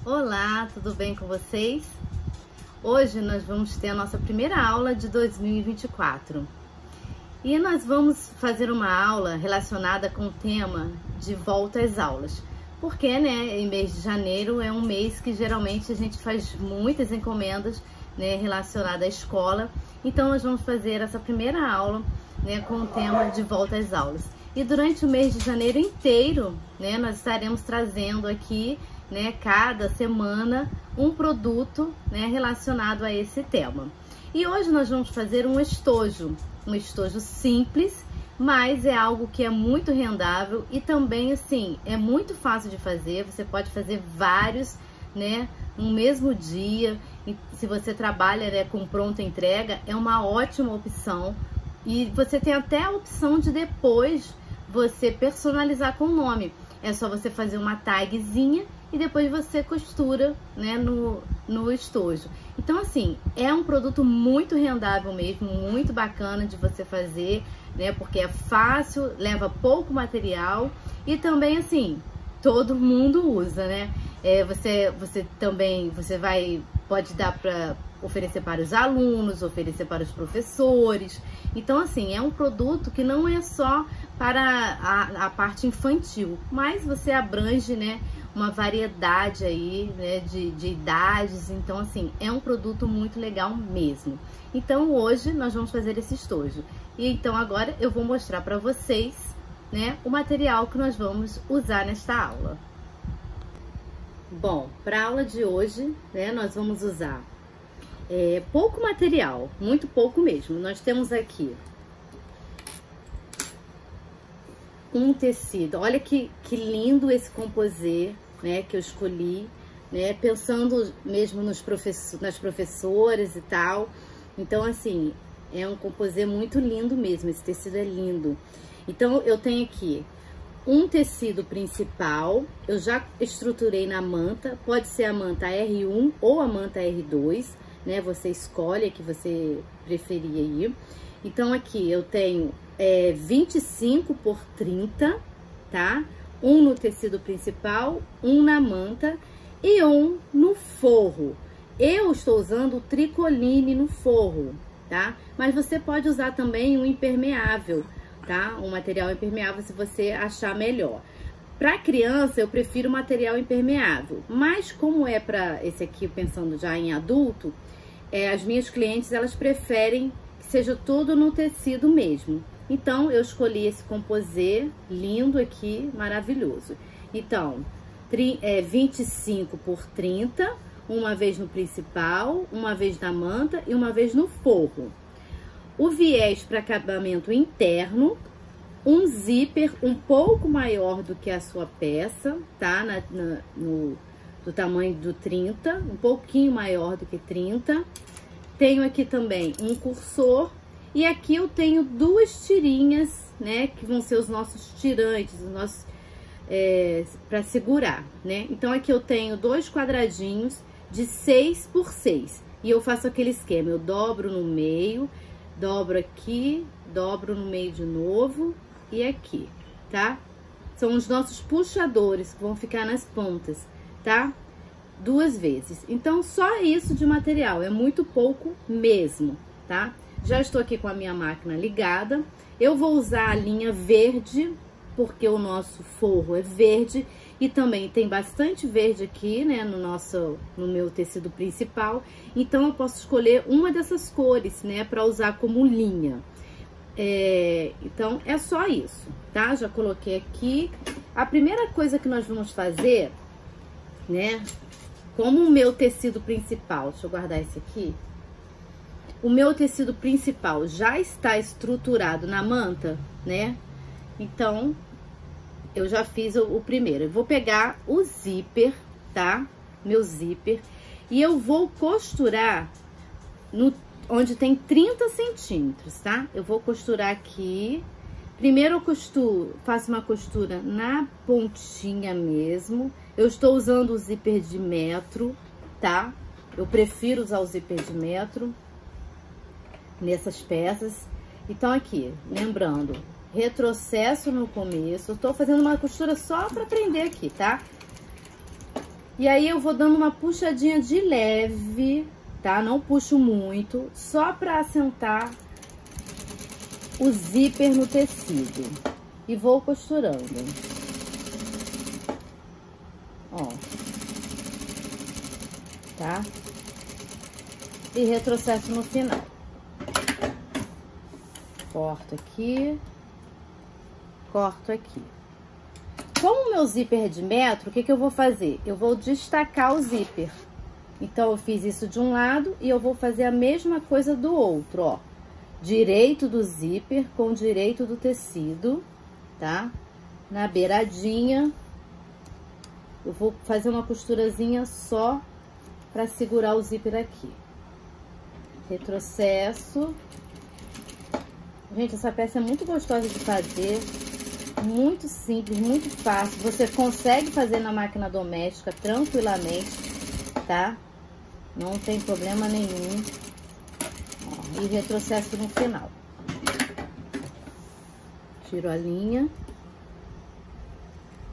Olá, tudo bem com vocês? Hoje nós vamos ter a nossa primeira aula de 2024 e nós vamos fazer uma aula relacionada com o tema de volta às aulas, porque em mês de janeiro é um mês que geralmente a gente faz muitas encomendas relacionadas à escola, então nós vamos fazer essa primeira aula com o tema de volta às aulas. E durante o mês de janeiro inteiro, nós estaremos trazendo aqui cada semana um produto relacionado a esse tema. E hoje nós vamos fazer um estojo simples, mas é algo que é muito rendável e também assim é muito fácil de fazer. Você pode fazer vários no mesmo dia, e se você trabalha com pronta entrega é uma ótima opção, e você tem até a opção de depois você personalizar com o nome. É só você fazer uma tagzinha e depois você costura no estojo. Então assim, é um produto muito rendável mesmo, muito bacana de você fazer, porque é fácil, leva pouco material e também assim, todo mundo usa, pode dar para oferecer para os alunos, oferecer para os professores. Então assim, é um produto que não é só para a parte infantil, mas você abrange uma variedade aí de idades. Então assim, é um produto muito legal mesmo. Então hoje nós vamos fazer esse estojo, e então agora eu vou mostrar para vocês o material que nós vamos usar nesta aula. Bom, para a aula de hoje nós vamos usar pouco material, muito pouco mesmo. Nós temos aqui um tecido, olha que lindo esse composê que eu escolhi, pensando mesmo nas professoras e tal. Então assim, é um composê muito lindo mesmo, esse tecido é lindo. Então eu tenho aqui um tecido principal, eu já estruturei na manta, pode ser a manta R1 ou a manta R2, você escolhe a que você preferir aí. Então aqui eu tenho 25 por 30, tá? Um no tecido principal, um na manta e um no forro. Eu estou usando o tricoline no forro, tá? Mas você pode usar também um impermeável, tá? Um material impermeável se você achar melhor. Para criança eu prefiro material impermeável, mas como é para esse aqui, pensando já em adulto, as minhas clientes elas preferem que seja tudo no tecido mesmo. Então eu escolhi esse composê lindo aqui, maravilhoso. Então 25 por 30, uma vez no principal, uma vez na manta e uma vez no forro. O viés para acabamento interno, um zíper um pouco maior do que a sua peça, tá? Do tamanho do 30, um pouquinho maior do que 30. Tenho aqui também um cursor, e aqui eu tenho duas tirinhas, que vão ser os nossos tirantes, os nossos para segurar, Então aqui eu tenho dois quadradinhos de 6 por 6, e eu faço aquele esquema, eu dobro no meio, dobro aqui, dobro no meio de novo e aqui, tá? São os nossos puxadores que vão ficar nas pontas, tá? Duas vezes. Então só isso de material, é muito pouco mesmo, tá? Já estou aqui com a minha máquina ligada. Eu vou usar a linha verde, porque o nosso forro é verde e também tem bastante verde aqui, no meu tecido principal. Então eu posso escolher uma dessas cores, para usar como linha. Então é só isso, tá? Já coloquei aqui. A primeira coisa que nós vamos fazer, como o meu tecido principal, deixa eu guardar esse aqui. O meu tecido principal já está estruturado na manta, Então, eu já fiz o primeiro. Eu vou pegar o zíper, tá? Meu zíper. E eu vou costurar onde tem 30 centímetros, tá? Eu vou costurar aqui. Primeiro eu faço uma costura na pontinha mesmo. Eu estou usando o zíper de metro, tá? Eu prefiro usar o zíper de metro nessas peças. Então aqui, lembrando, retrocesso no começo. Eu tô fazendo uma costura só para prender aqui, tá? E aí eu vou dando uma puxadinha de leve, tá? Não puxo muito, só pra assentar o zíper no tecido. E vou costurando. Ó. Tá? E retrocesso no final. Corto aqui. Corto aqui. Como o meu zíper é de metro, o que que eu vou fazer? Eu vou destacar o zíper. Então, eu fiz isso de um lado e eu vou fazer a mesma coisa do outro, ó. Direito do zíper com direito do tecido, tá? Na beiradinha, eu vou fazer uma costurazinha só pra segurar o zíper aqui. Retrocesso. Gente, essa peça é muito gostosa de fazer. Muito simples, muito fácil. Você consegue fazer na máquina doméstica tranquilamente, tá? Não tem problema nenhum. Ó, e retrocesso no final. Tiro a linha.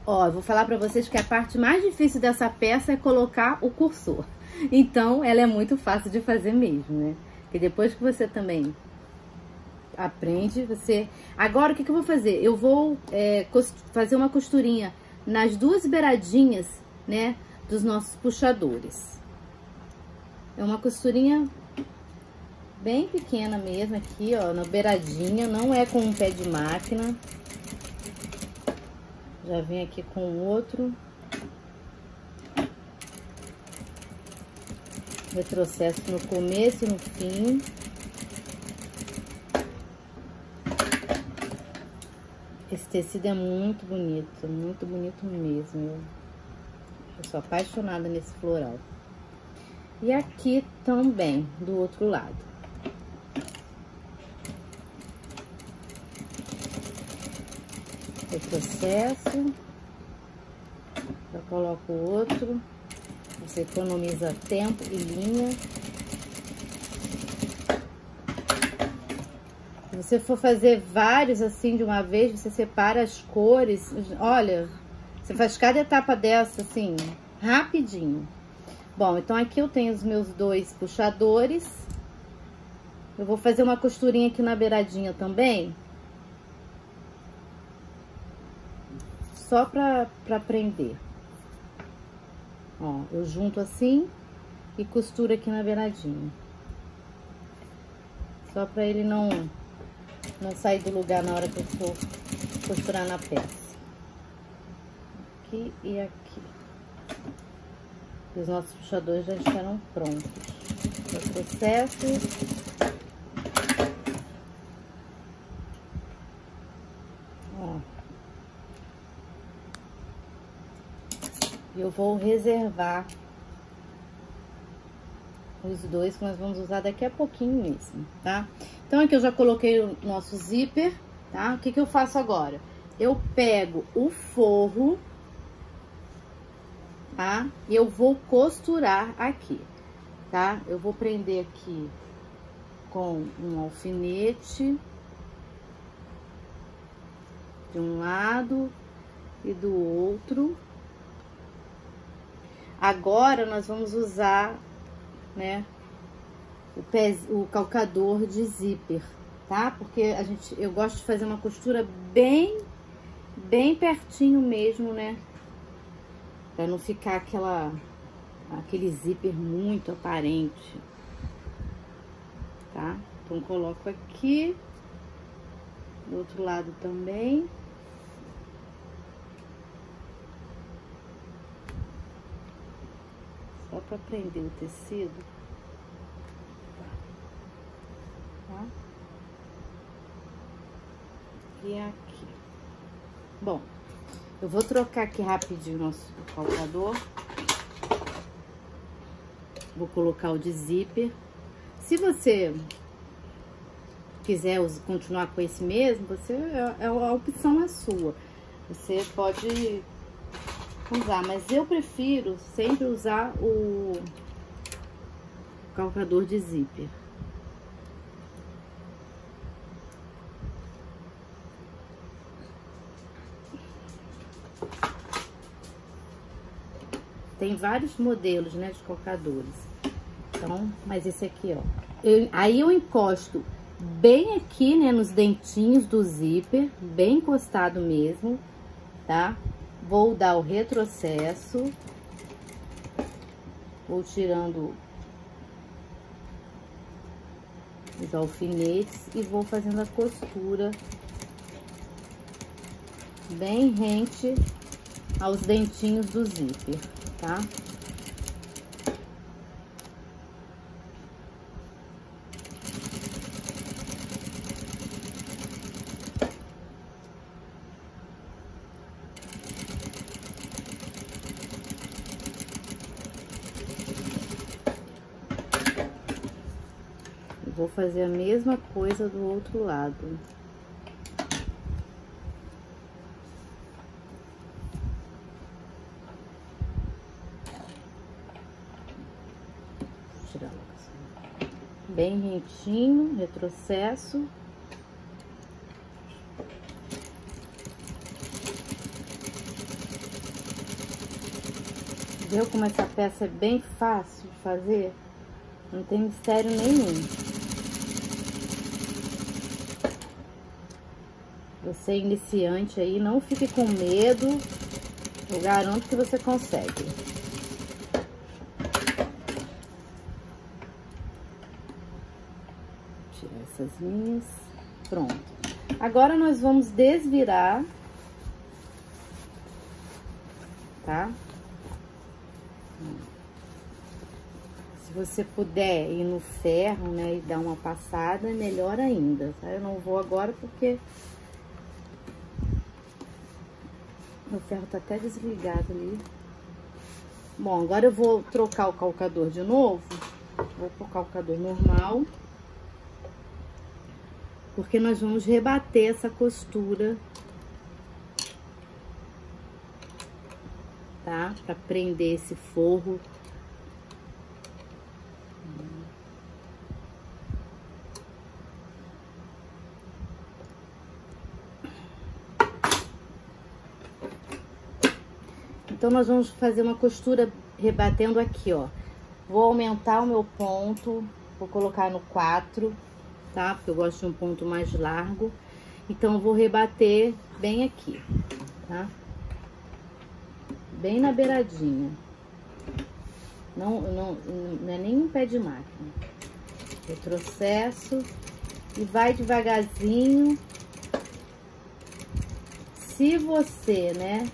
Ó, eu vou falar pra vocês que a parte mais difícil dessa peça é colocar o cursor. Então, ela é muito fácil de fazer mesmo, né? Porque depois que você também aprende, você... Agora, o que que eu vou fazer? Eu vou fazer uma costurinha nas duas beiradinhas, né, dos nossos puxadores. É uma costurinha bem pequena mesmo aqui, ó, na beiradinha, não é com um pé de máquina. Já vem aqui com o outro. Retrocesso no começo e no fim. Esse tecido é muito bonito mesmo. Eu sou apaixonada nesse floral. E aqui também, do outro lado. Retrocesso. Já coloco o outro. Você economiza tempo e linha. Se você for fazer vários assim de uma vez, você separa as cores. Olha, você faz cada etapa dessa assim, rapidinho. Bom, então aqui eu tenho os meus dois puxadores. Eu vou fazer uma costurinha aqui na beiradinha também. Só pra prender. Ó, eu junto assim e costuro aqui na beiradinha. Só pra ele não sair do lugar na hora que eu for costurar na peça. Aqui e aqui. Os nossos puxadores já estarão prontos. O processo. Ó. Eu vou reservar os dois que nós vamos usar daqui a pouquinho mesmo, tá? Então, aqui eu já coloquei o nosso zíper, tá? O que que eu faço agora? Eu pego o forro, tá? E eu vou costurar aqui, tá? Eu vou prender aqui com um alfinete de um lado e do outro. Agora, nós vamos usar, né, o calcador de zíper, tá? Porque eu gosto de fazer uma costura bem pertinho mesmo, né? Pra não ficar aquele zíper muito aparente, tá? Então, coloco aqui, do outro lado também. Só pra prender o tecido. Tá? E aqui. Bom, eu vou trocar aqui rapidinho o nosso calcador. Vou colocar o de zíper. Se você quiser continuar com esse mesmo, a opção é sua. Você pode usar, mas eu prefiro sempre usar o calcador de zíper. tem vários modelos, né, de colocadores. Então, mas esse aqui, ó. Aí eu encosto bem aqui, né, nos dentinhos do zíper, bem encostado mesmo, tá? Vou dar o retrocesso. Vou tirando os alfinetes e vou fazendo a costura bem rente aos dentinhos do zíper, tá? Vou fazer a mesma coisa do outro lado. Vou tirar logo assim. Bem rentinho, retrocesso. Viu como essa peça é bem fácil de fazer? Não tem mistério nenhum. Você iniciante aí, não fique com medo. Eu garanto que você consegue. Tirar essas linhas. Pronto. Agora nós vamos desvirar. Tá? Se você puder ir no ferro, né, e dar uma passada, melhor ainda, tá? Eu não vou agora porque o ferro tá até desligado ali. Bom, agora eu vou trocar o calcador de novo. Vou pôr o calcador normal. Porque nós vamos rebater essa costura. Tá? Pra prender esse forro. Então, nós vamos fazer uma costura rebatendo aqui, ó. Vou aumentar o meu ponto, vou colocar no 4, tá? Porque eu gosto de um ponto mais largo. Então, eu vou rebater bem aqui, tá? Bem na beiradinha. Não é nem um pé de máquina. Retrocesso e vai devagarzinho. Se você, né,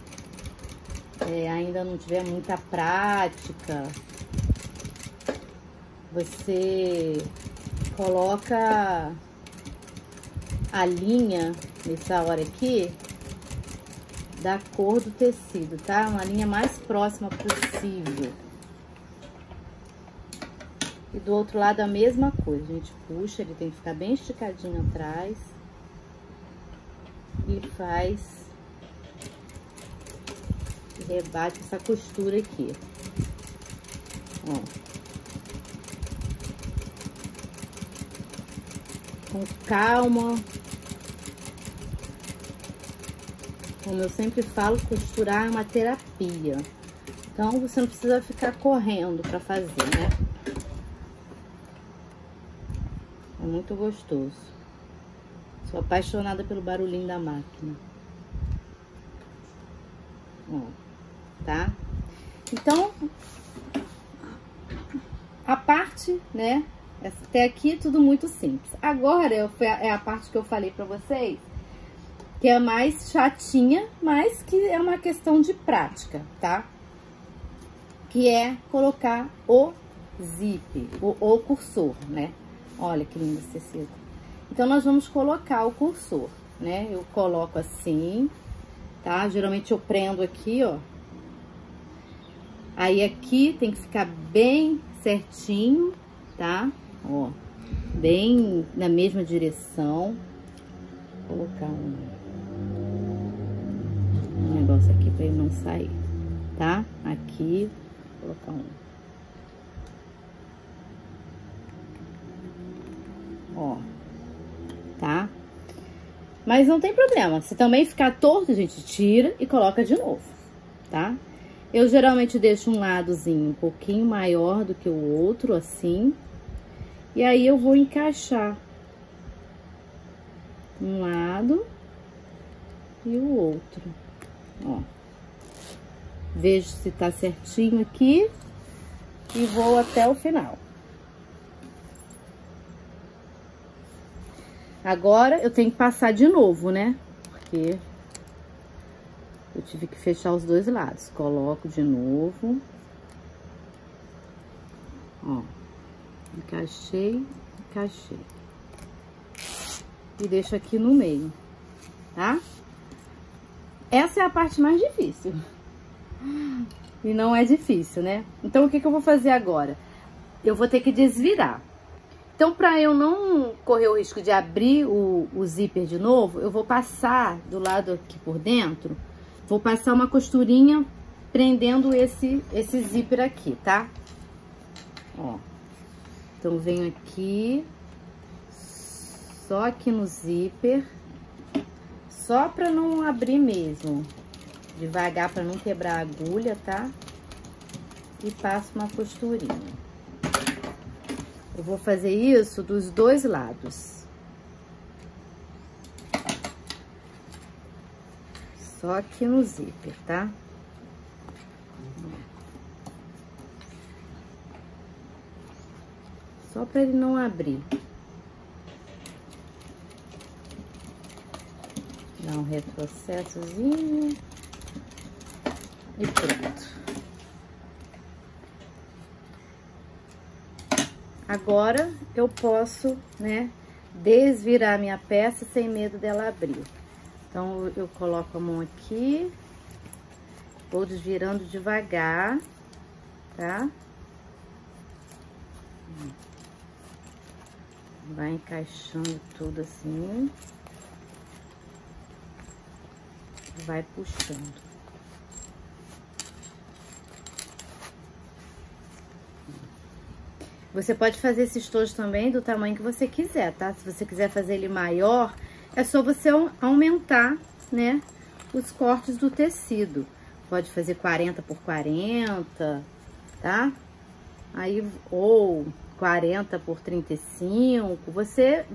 ainda não tiver muita prática, você coloca a linha nessa hora aqui da cor do tecido, tá? Uma linha mais próxima possível. E do outro lado a mesma coisa, a gente puxa, ele tem que ficar bem esticadinho atrás e faz, rebate essa costura aqui, ó. Com calma. Como eu sempre falo, costurar é uma terapia. Então, você não precisa ficar correndo pra fazer, né? É muito gostoso. Sou apaixonada pelo barulhinho da máquina. Ó, tá? Então, a parte, né? Até aqui tudo muito simples. Agora é a parte que eu falei pra vocês, que é a mais chatinha, mas que é uma questão de prática, tá? Que é colocar o zip, o cursor, né? Olha que lindo esse tecido. Então, nós vamos colocar o cursor, né? Eu coloco assim, tá? Geralmente eu prendo aqui, ó. Aí aqui tem que ficar bem certinho, tá? Ó, bem na mesma direção. Vou colocar um negócio aqui pra ele não sair, tá? Aqui, vou colocar um. Ó, tá? Mas não tem problema. Se também ficar torto, a gente tira e coloca de novo, tá? Eu geralmente deixo um ladozinho um pouquinho maior do que o outro, assim. E aí eu vou encaixar um lado e o outro, ó. Vejo se tá certinho aqui e vou até o final. Agora eu tenho que passar de novo, né? Porque eu tive que fechar os dois lados. Coloco de novo. Ó. Encaixei, encaixei. E deixo aqui no meio, tá? Essa é a parte mais difícil. E não é difícil, né? Então, o que que eu vou fazer agora? Eu vou ter que desvirar. Então, para eu não correr o risco de abrir o zíper de novo, eu vou passar do lado aqui por dentro, vou passar uma costurinha prendendo esse zíper aqui, tá? Ó. Então, venho aqui, só aqui no zíper, só pra não abrir mesmo, devagar pra não quebrar a agulha, tá? E passo uma costurinha. Eu vou fazer isso dos dois lados. Só aqui no zíper, tá? Só para ele não abrir. Dá um retrocessozinho. E pronto. Agora, eu posso, né, desvirar minha peça sem medo dela abrir. Então, eu coloco a mão aqui, vou desvirando devagar, tá? Vai encaixando tudo assim. Vai puxando. Você pode fazer esse estojo também do tamanho que você quiser, tá? Se você quiser fazer ele maior, é só você aumentar, né, os cortes do tecido. Pode fazer 40 por 40, tá? Aí, ou 40 por 35, você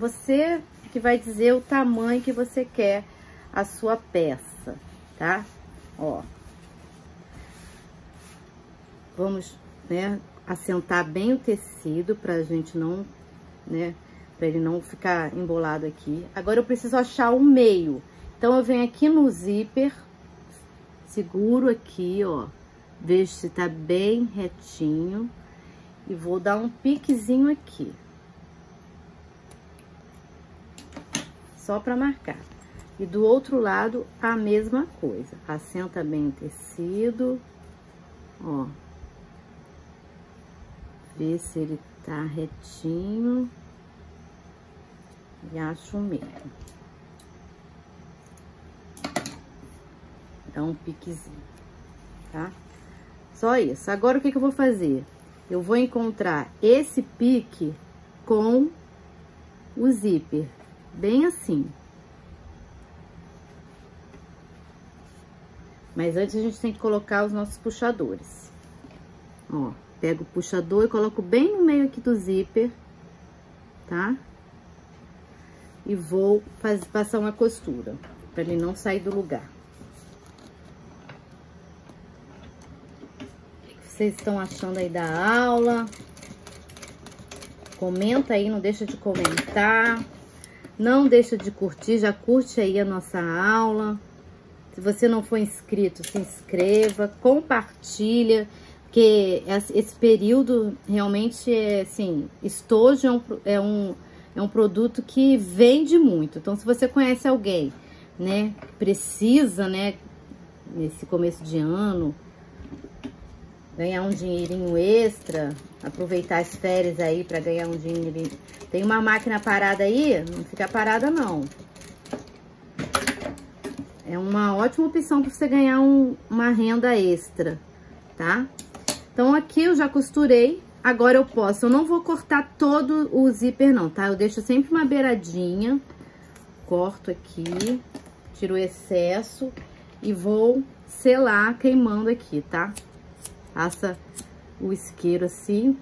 que vai dizer o tamanho que você quer a sua peça, tá? Ó. Vamos, né, assentar bem o tecido pra gente não, né, pra ele não ficar embolado aqui. Agora eu preciso achar o meio. Então eu venho aqui no zíper, seguro aqui, ó, vejo se tá bem retinho e vou dar um piquezinho aqui. Só pra marcar. E do outro lado a mesma coisa. Assenta bem o tecido, ó. Ver se ele tá retinho. E acho o mesmo. Dá um piquezinho, tá? Só isso. Agora, o que que eu vou fazer? Eu vou encontrar esse pique com o zíper. Bem assim. Mas antes a gente tem que colocar os nossos puxadores. Ó. Pego o puxador e coloco bem no meio aqui do zíper, tá? E vou passar uma costura, pra ele não sair do lugar. O que vocês estão achando aí da aula? Comenta aí, não deixa de comentar. Não deixa de curtir, já curte aí a nossa aula. Se você não for inscrito, se inscreva, compartilha. Porque esse período realmente é, assim, estojo é um produto que vende muito. Então, se você conhece alguém, né, precisa, né, nesse começo de ano, ganhar um dinheirinho extra, aproveitar as férias aí para ganhar um dinheirinho. Tem uma máquina parada aí? Não fica parada, não. É uma ótima opção para você ganhar uma renda extra, tá? Então, aqui eu já costurei, agora eu posso, eu não vou cortar todo o zíper não, tá? Eu deixo sempre uma beiradinha, corto aqui, tiro o excesso e vou selar queimando aqui, tá? Passa o isqueiro assim,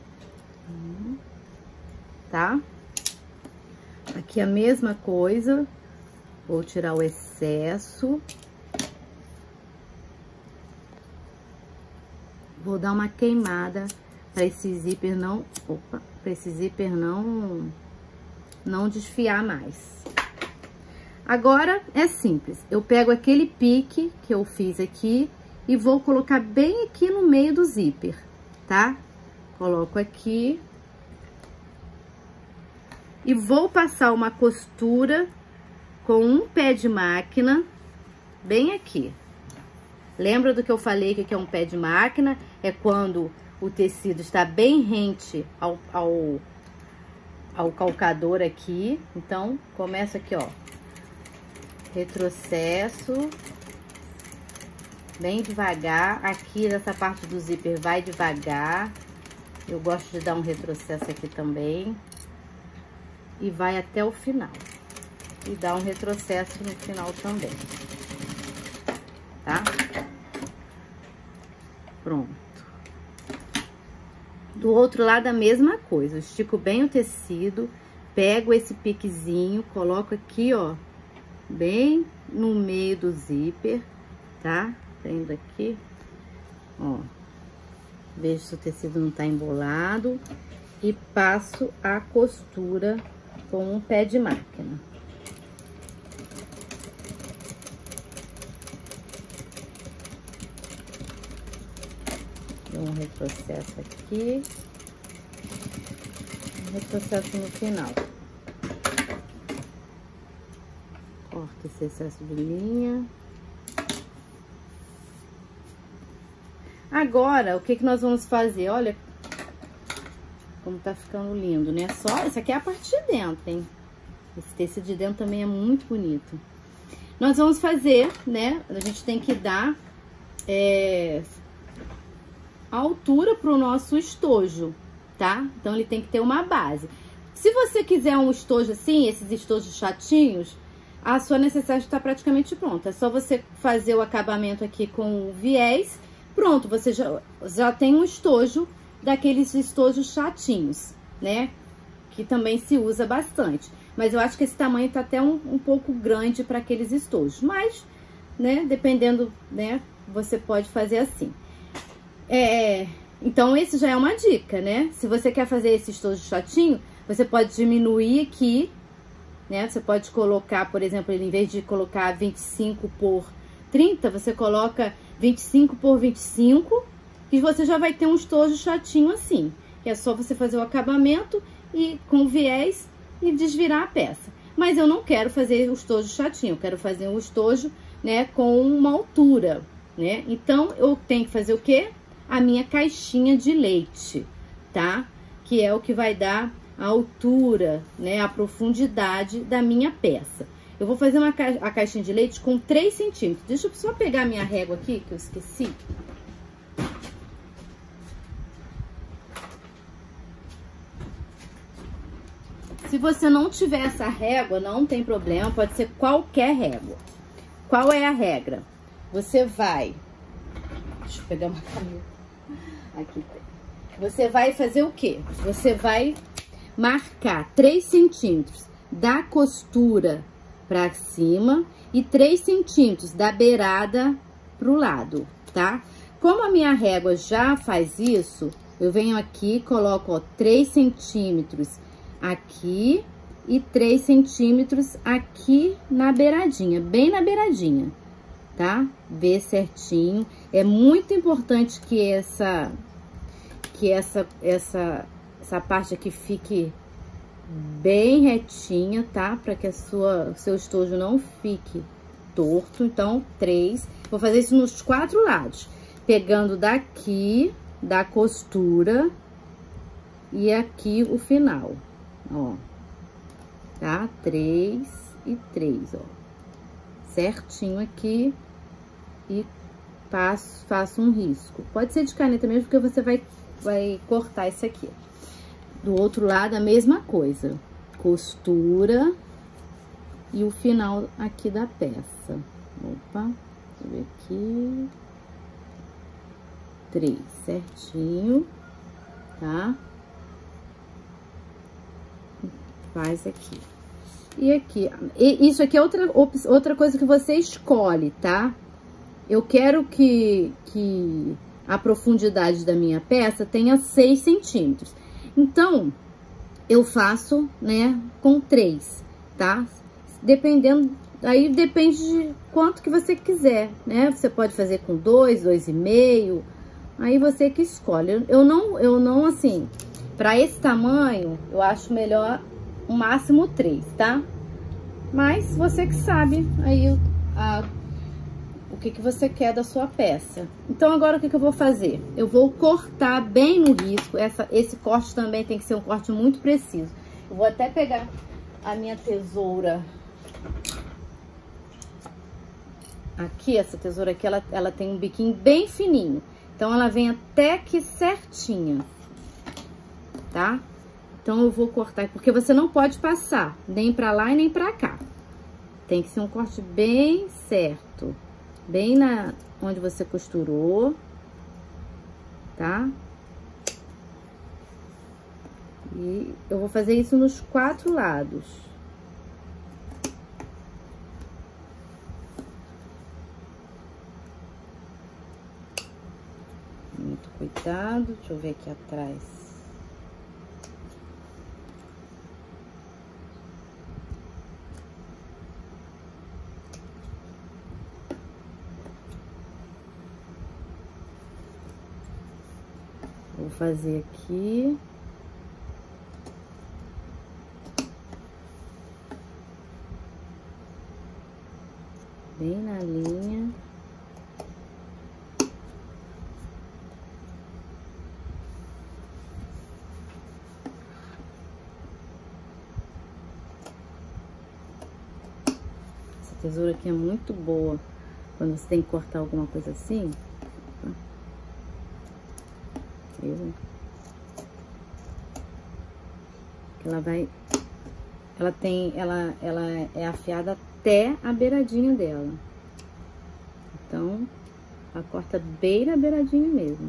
tá? Aqui a mesma coisa, vou tirar o excesso. Vou dar uma queimada para esse zíper não, para esse zíper não desfiar mais. Agora é simples, eu pego aquele pique que eu fiz aqui e vou colocar bem aqui no meio do zíper, tá? Coloco aqui e vou passar uma costura com um pé de máquina bem aqui. Lembra do que eu falei que é um pé de máquina? É quando o tecido está bem rente ao calcador aqui. Então, começa aqui, ó. Retrocesso. Bem devagar. Aqui nessa parte do zíper vai devagar. Eu gosto de dar um retrocesso aqui também. E vai até o final. E dá um retrocesso no final também. Tá? Pronto. Do outro lado a mesma coisa. Eu estico bem o tecido. Pego esse piquezinho. Coloco aqui, ó. Bem no meio do zíper. Tá? Prendo aqui. Ó. Vejo se o tecido não tá embolado. E passo a costura com um pé de máquina. Dou um retrocesso aqui. Um retrocesso no final. Corto esse excesso de linha. Agora, o que nós vamos fazer? Olha como tá ficando lindo, né? Só, isso aqui é a parte de dentro, hein? Esse tecido de dentro também é muito bonito. Nós vamos fazer, né? A gente tem que dar a altura pro nosso estojo, tá? Então, ele tem que ter uma base. Se você quiser um estojo assim, esses estojos chatinhos, a sua necessidade está praticamente pronta. É só você fazer o acabamento aqui com o viés. Pronto, você já tem um estojo daqueles estojos chatinhos, né? Que também se usa bastante. Mas eu acho que esse tamanho tá até um pouco grande para aqueles estojos. Mas, né, dependendo, né, você pode fazer assim. Então, esse já é uma dica, né? Se você quer fazer esse estojo chatinho, você pode diminuir aqui, né? Você pode colocar, por exemplo, ele, em vez de colocar 25 por 30, você coloca 25 por 25, e você já vai ter um estojo chatinho assim. Que é só você fazer o acabamento e com viés e desvirar a peça. Mas eu não quero fazer o estojo chatinho, eu quero fazer um estojo, né, com uma altura, né? Então, eu tenho que fazer o quê? A minha caixinha de leite, tá? Que é o que vai dar a altura, né, a profundidade da minha peça. Eu vou fazer a caixinha de leite com 3 centímetros. Deixa eu só pegar a minha régua aqui, que eu esqueci. Se você não tiver essa régua, não tem problema, pode ser qualquer régua. Qual é a regra? Você vai... Deixa eu pegar uma caneta. Aqui. Você vai fazer o quê? Você vai marcar 3 centímetros da costura pra cima e 3 centímetros da beirada pro lado, tá? Como a minha régua já faz isso, eu venho aqui e coloco, ó, 3 centímetros aqui e 3 centímetros aqui na beiradinha, bem na beiradinha, tá? Vê certinho. É muito importante que essa parte aqui fique bem retinha, tá? Para que o seu estojo não fique torto. Então, 3. Vou fazer isso nos 4 lados. Pegando daqui, da costura, e aqui o final, ó. Tá? 3 e 3, ó. Certinho aqui. E faço um risco. Pode ser de caneta mesmo, porque você vai cortar esse aqui. Do outro lado, a mesma coisa. Costura e o final aqui da peça. Opa, deixa eu ver aqui. 3 certinho, tá? Faz aqui. E aqui, isso aqui é outra coisa que você escolhe, tá? Eu quero que a profundidade da minha peça tenha 6 centímetros. Então, eu faço, né, com 3, tá? Dependendo, aí depende de quanto que você quiser, né? Você pode fazer com 2, 2,5, aí você que escolhe. Eu não assim, pra esse tamanho, eu acho melhor o máximo 3, tá? Mas você que sabe aí o que você quer da sua peça. Então, agora o que eu vou fazer? Eu vou cortar bem no risco. Esse corte também tem que ser um corte muito preciso. Eu vou até pegar a minha tesoura aqui. Essa tesoura aqui, ela tem um biquinho bem fininho. Então, ela vem até aqui certinha, tá? Então, eu vou cortar, porque você não pode passar nem pra lá e nem pra cá. Tem que ser um corte bem certo. Bem onde você costurou, tá? E eu vou fazer isso nos 4 lados. Muito cuidado, deixa eu ver aqui atrás. Vou fazer aqui. Bem na linha. Essa tesoura aqui é muito boa quando você tem que cortar alguma coisa assim. Ela é afiada até a beiradinha dela. Então, ela corta bem na beiradinha mesmo.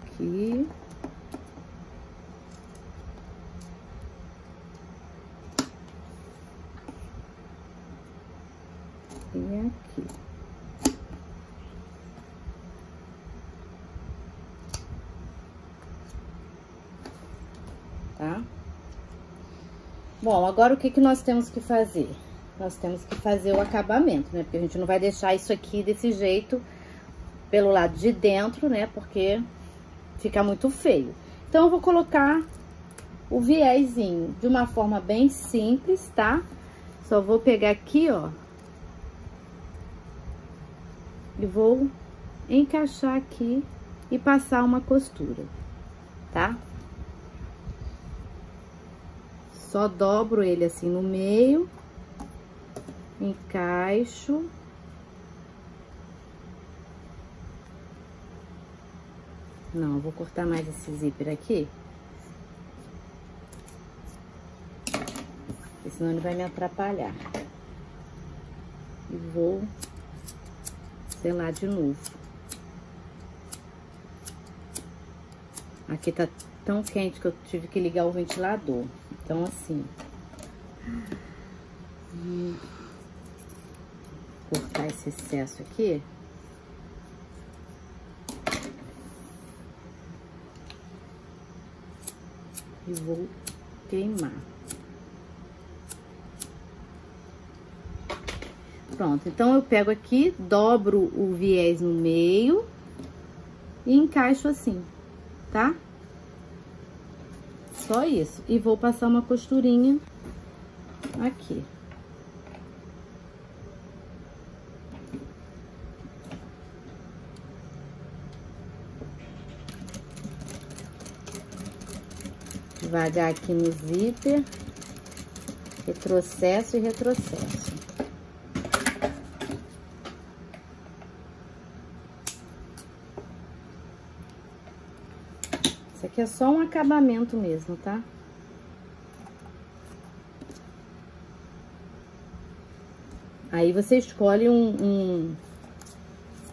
Aqui. E aqui. Tá? Bom, agora o que nós temos que fazer? Nós temos que fazer o acabamento, né? Porque a gente não vai deixar isso aqui desse jeito pelo lado de dentro, né? Porque fica muito feio. Então, eu vou colocar o viezinho de uma forma bem simples, tá? Só vou pegar aqui, ó. E vou encaixar aqui e passar uma costura, tá? Só dobro ele assim no meio, encaixo. Não, eu vou cortar mais esse zíper aqui. Porque senão ele vai me atrapalhar. E vou selar de novo. Aqui tá tão quente que eu tive que ligar o ventilador. Então, assim, vou cortar esse excesso aqui. E vou queimar. Pronto, então eu pego aqui, dobro o viés no meio e encaixo assim, tá? Só isso. E vou passar uma costurinha aqui. Devagar aqui no zíper. Retrocesso e retrocesso. Isso aqui é só um acabamento mesmo, tá? Aí você escolhe vamos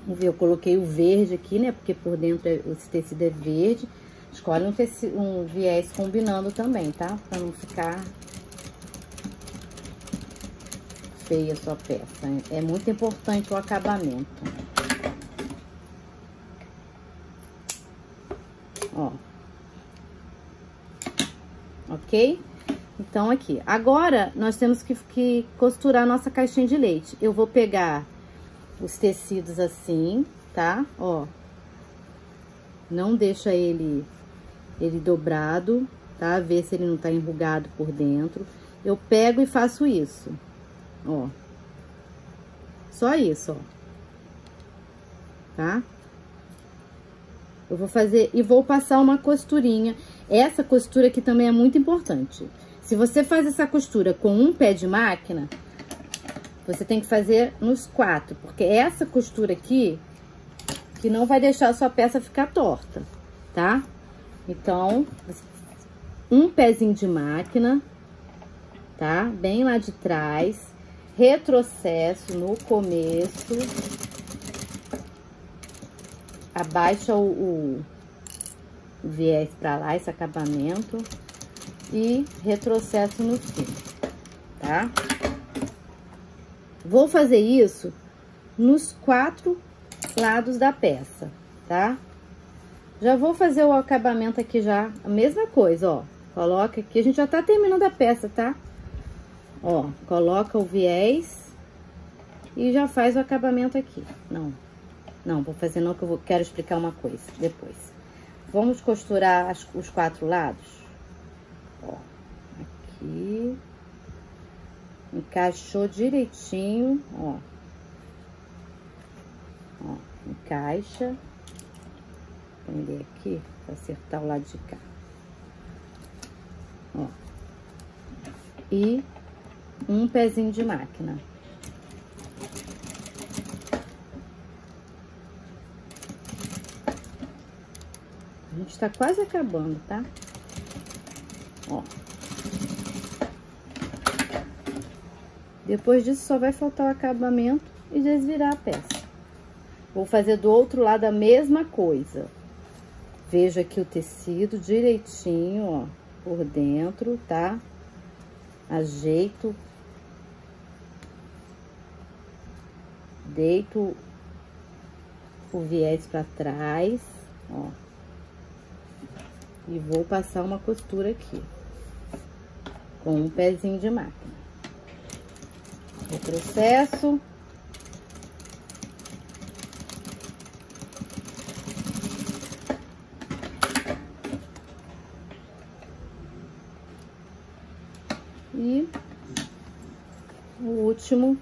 ver, eu coloquei o verde aqui, né? Porque por dentro esse tecido é verde. Escolhe um viés combinando também, tá? Pra não ficar feia a sua peça. É muito importante o acabamento. Ó. Ok? Então, aqui. Agora, nós temos que costurar a nossa caixinha de leite. Eu vou pegar os tecidos assim, tá? Ó. Não deixa ele dobrado, tá? Ver se ele não tá enrugado por dentro. Eu pego e faço isso. Ó. Só isso, ó. Tá? Eu vou fazer e vou passar uma costurinha. Essa costura aqui também é muito importante. Se você faz essa costura com um pé de máquina, você tem que fazer nos 4, porque essa costura aqui que não vai deixar a sua peça ficar torta, tá? Então, um pezinho de máquina, tá? Bem lá de trás, retrocesso no começo, abaixa o viés pra lá, esse acabamento, e retrocesso no fim, tá? Vou fazer isso nos 4 lados da peça, tá? Já vou fazer o acabamento aqui já, a mesma coisa, ó. Coloca aqui, a gente já tá terminando a peça, tá? Ó, coloca o viés e já faz o acabamento aqui. Não vou fazer não, que eu quero explicar uma coisa depois. Vamos costurar os 4 lados. Ó, aqui. Encaixou direitinho, ó. Ó, encaixa. Prender aqui, pra acertar o lado de cá. Ó. E um pezinho de máquina. A gente tá quase acabando, tá? Ó. Depois disso, só vai faltar o acabamento e desvirar a peça. Vou fazer do outro lado a mesma coisa. Veja aqui o tecido direitinho, ó, por dentro, tá? Ajeito. Deito o viés pra trás, ó. E vou passar uma costura aqui. Com um pezinho de máquina. Retrocesso. E o último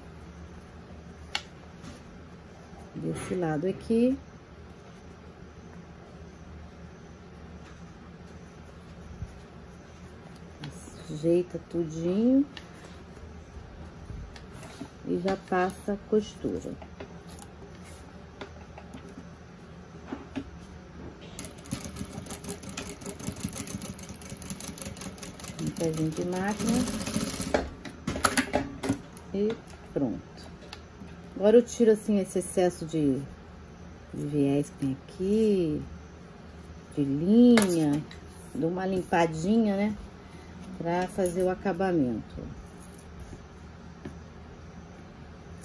desse lado aqui. Ajeita tudinho e já passa a costura. Um pezinho de máquina e pronto. Agora eu tiro assim esse excesso de viés que tem aqui, de linha, dou uma limpadinha, né? Pra fazer o acabamento.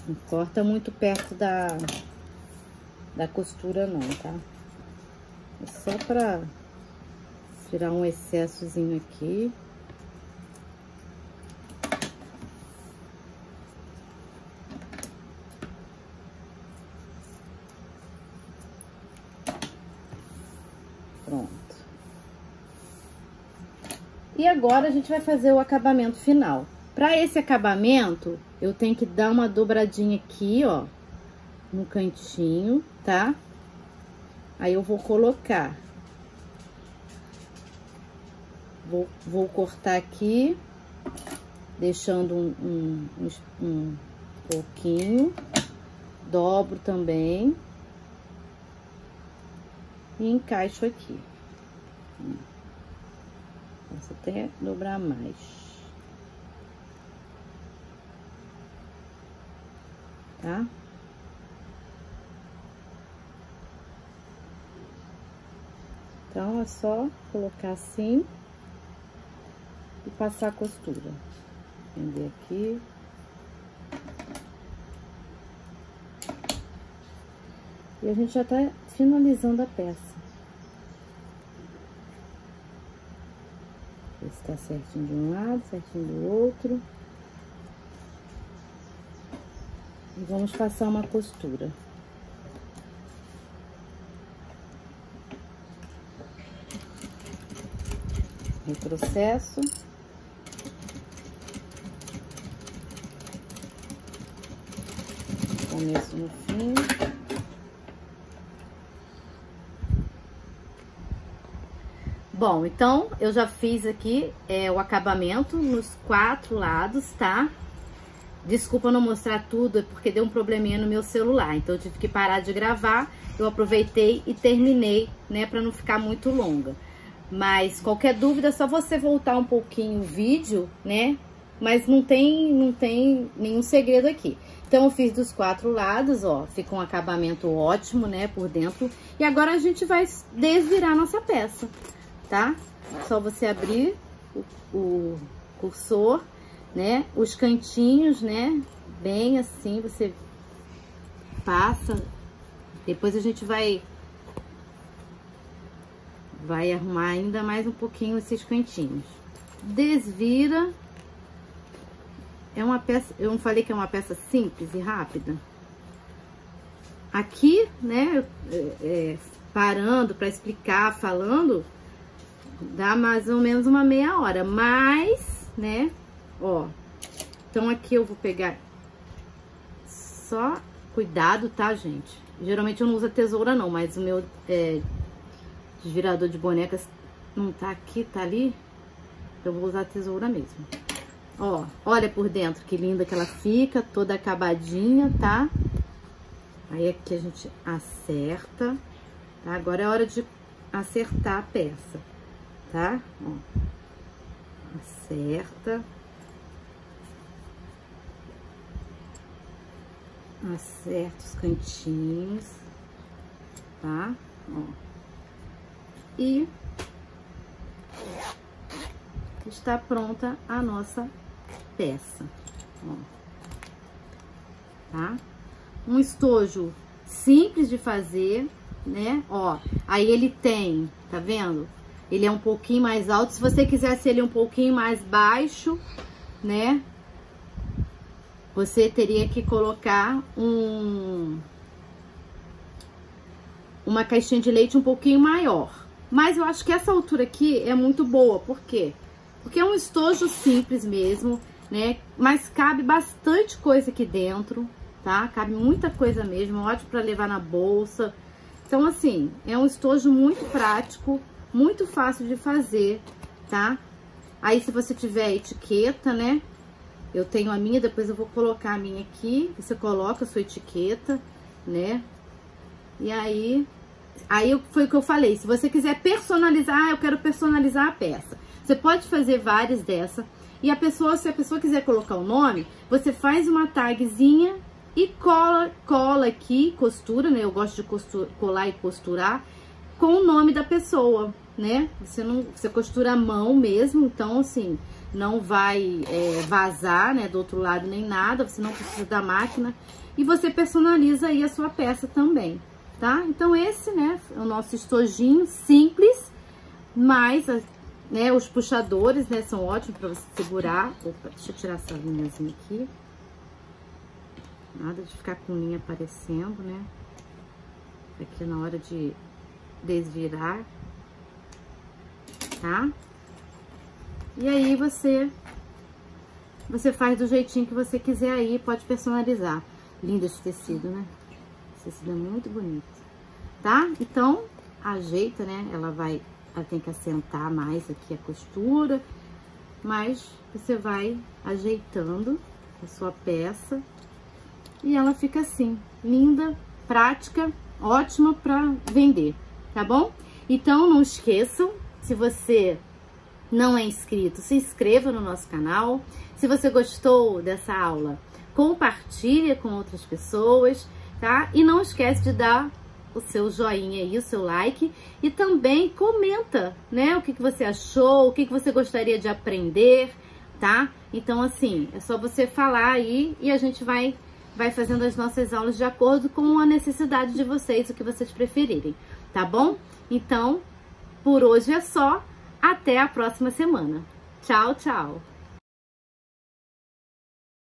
Não corta muito perto da costura não, tá? É só pra tirar um excessozinho aqui. Pronto. E agora a gente vai fazer o acabamento final. Para esse acabamento, eu tenho que dar uma dobradinha aqui, ó, no cantinho, tá? Aí eu vou colocar. Vou cortar aqui, deixando um pouquinho. Dobro também. E encaixo aqui. Posso até dobrar mais. tá? Então, é só colocar assim e passar a costura. Prender aqui. E a gente já tá finalizando a peça. Ver se tá certinho de um lado, certinho do outro. E vamos passar uma costura. Retrocesso. Começo no fim. Bom, então eu já fiz aqui o acabamento nos 4 lados, tá? Desculpa não mostrar tudo, é porque deu um probleminha no meu celular, então eu tive que parar de gravar. Eu aproveitei e terminei, né, pra não ficar muito longa. Mas qualquer dúvida é só você voltar um pouquinho o vídeo, né? Mas não tem nenhum segredo aqui. Então eu fiz dos 4 lados, ó, fica um acabamento ótimo, né, por dentro. E agora a gente vai desvirar nossa peça, tá? Só você abrir o cursor, né? Os cantinhos, né? Bem assim, você passa. Depois a gente vai arrumar ainda mais um pouquinho esses cantinhos. Desvira. É uma peça, eu não falei que é uma peça simples e rápida? Aqui, né, parando para explicar, falando, dá mais ou menos uma meia hora, mas, né, ó. Então aqui eu vou pegar, só cuidado, tá, gente? Geralmente eu não uso a tesoura não, mas o meu desvirador de bonecas não tá aqui, tá ali. Eu vou usar a tesoura mesmo. Ó, olha por dentro que linda que ela fica, toda acabadinha, tá? Aí aqui a gente acerta, tá? Agora é hora de acertar a peça, tá? Ó, acerta. Acerta os cantinhos, tá? Ó. E está pronta a nossa peça, ó, tá? Um estojo simples de fazer, né? Ó, aí ele tem, tá vendo? Ele é um pouquinho mais alto. Se você quisesse ele um pouquinho mais baixo, né? Você teria que colocar uma caixinha de leite um pouquinho maior. Mas eu acho que essa altura aqui é muito boa. Por quê? Porque é um estojo simples mesmo, né? Mas cabe bastante coisa aqui dentro, tá? Cabe muita coisa mesmo, ótimo para levar na bolsa. Então, assim, é um estojo muito prático, muito fácil de fazer, tá? Aí, se você tiver etiqueta, né? Eu tenho a minha, depois eu vou colocar a minha aqui. Você coloca a sua etiqueta, né? E aí foi o que eu falei. Se você quiser personalizar, eu quero personalizar a peça. Você pode fazer várias dessa. E se a pessoa quiser colocar o nome, você faz uma tagzinha e cola aqui, costura, né? Eu gosto de colar e costurar com o nome da pessoa, né? Você costura à mão mesmo, então assim, não vai vazar, né? Do outro lado nem nada, você não precisa da máquina. E você personaliza aí a sua peça também, tá? Então esse, né, é o nosso estojinho simples, mas, né, os puxadores, né, são ótimos para você segurar. Opa, deixa eu tirar essa linhazinha aqui. Nada de ficar com linha aparecendo, né? Aqui na hora de desvirar, tá? E aí você faz do jeitinho que você quiser aí, pode personalizar. Lindo esse tecido, né? Esse tecido é muito bonito, tá? Então, ajeita, né? Ela tem que assentar mais aqui a costura, mas você vai ajeitando a sua peça e ela fica assim, linda, prática, ótima pra vender, tá bom? Então, não esqueçam, se você não é inscrito, se inscreva no nosso canal. Se você gostou dessa aula, compartilha com outras pessoas, tá? E não esquece de dar o seu joinha aí, o seu like, e também comenta, né? O que você achou, o que você gostaria de aprender, tá? Então, assim, é só você falar aí e a gente vai fazendo as nossas aulas de acordo com a necessidade de vocês, o que vocês preferirem, tá bom? Então, por hoje é só. Até a próxima semana. Tchau, tchau!